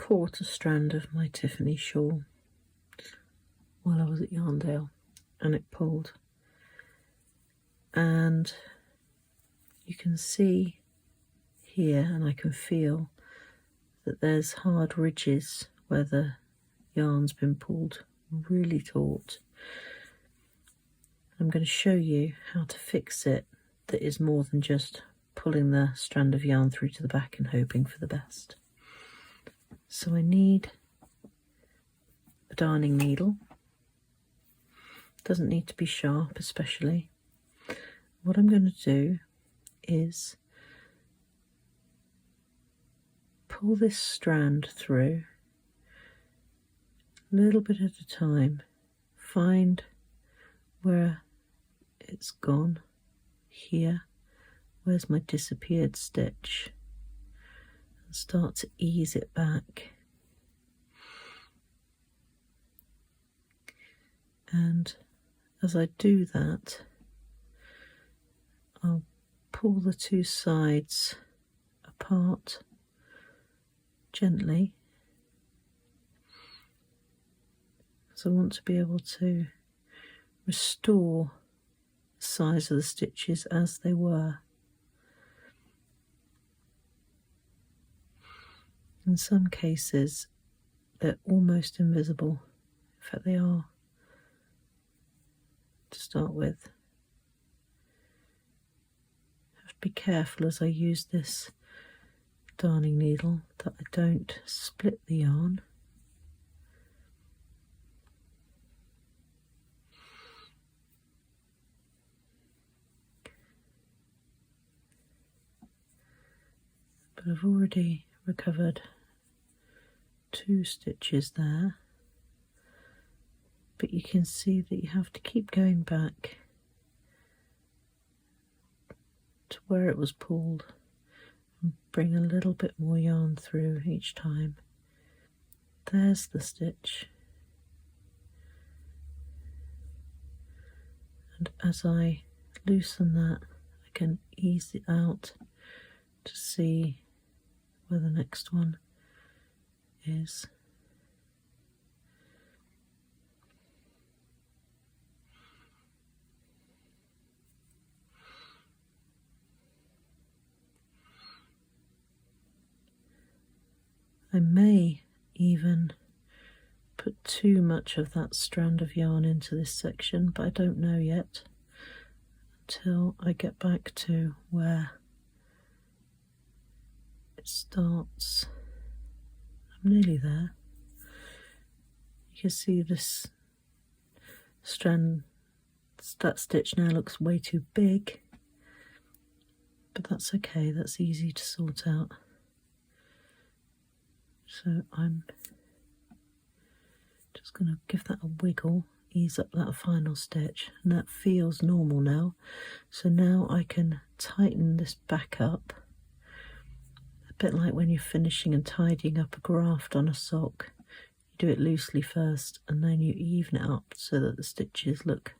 caught a strand of my Tiffany shawl while I was at Yarndale, and it pulled. And you can see here, and I can feel that there's hard ridges where the yarn's been pulled really taut. I'm going to show you how to fix it that is more than just pulling the strand of yarn through to the back and hoping for the best. So I need a darning needle. Doesn't need to be sharp especially. What I'm going to do is pull this strand through a little bit at a time, find where it's gone. Here, where's my disappeared stitch, and start to ease it back. And as I do that, I'll pull the two sides apart gently, because I want to be able to restore the size of the stitches as they were. In some cases they're almost invisible. In fact, they are to start with. I have to be careful as I use this darning needle that I don't split the yarn. But I've already recovered 2 stitches there, but you can see that you have to keep going back to where it was pulled and bring a little bit more yarn through each time. There's the stitch, and as I loosen that, I can ease it out to see where the next one is. I may even put too much of that strand of yarn into this section, but I don't know yet until I get back to where it starts. I'm nearly there. You can see this strand, that stitch now looks way too big, but that's okay, that's easy to sort out. So I'm just going to give that a wiggle, ease up that final stitch, and that feels normal now. So now I can tighten this back up, a bit like when you're finishing and tidying up a graft on a sock. You do it loosely first and then you even it up so that the stitches look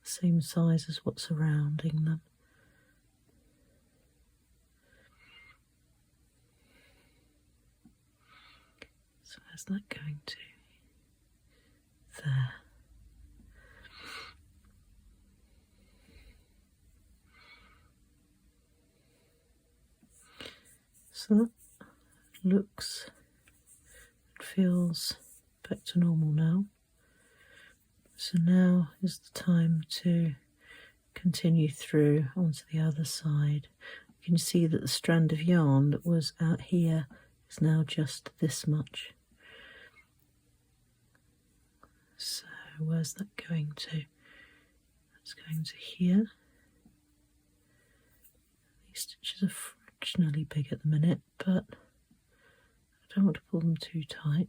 the same size as what's surrounding them. So how's that going to? There. So that looks, it feels back to normal now. So now is the time to continue through onto the other side. You can see that the strand of yarn that was out here is now just this much. So where's that going to? That's going to here. These stitches are fractionally big at the minute, but I don't want to pull them too tight.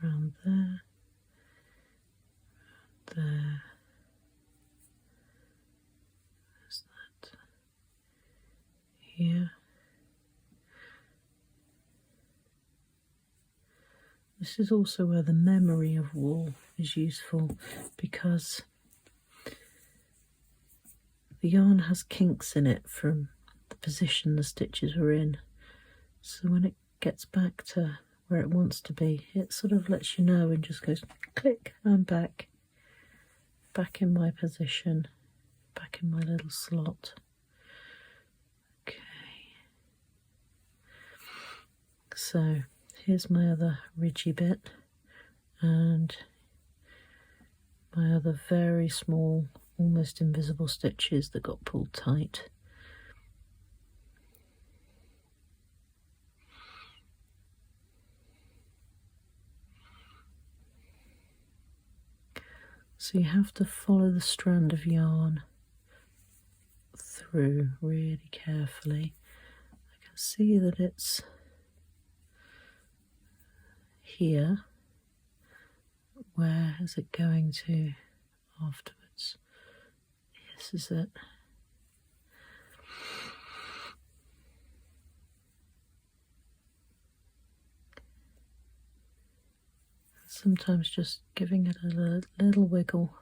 Around there, there, there's that. here. This is also where the memory of wool is useful, because the yarn has kinks in it from the position the stitches were in. So when it gets back to where it wants to be, it sort of lets you know and just goes click, I'm back in my position, back in my little slot. Okay, so here's my other ridgy bit and my other very small, almost invisible stitches that got pulled tight. So you have to follow the strand of yarn through really carefully. I can see that it's here. Where is it going to afterwards? This is it. Sometimes just giving it a little wiggle,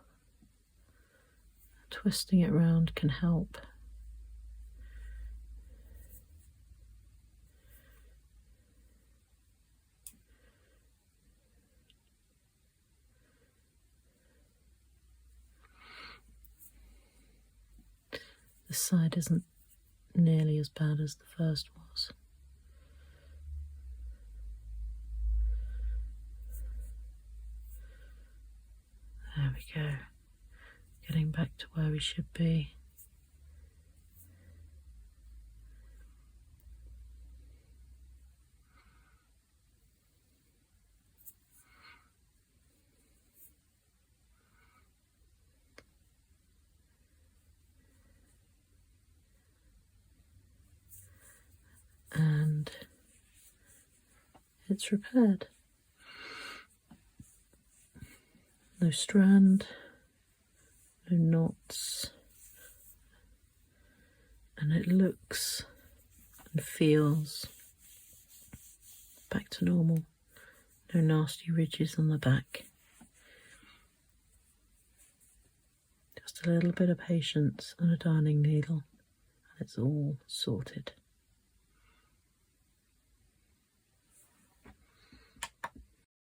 twisting it round can help. This side isn't nearly as bad as the first was. There we go, getting back to where we should be. And it's repaired. No strand, no knots, and it looks and feels back to normal. No nasty ridges on the back. Just a little bit of patience and a darning needle, and it's all sorted.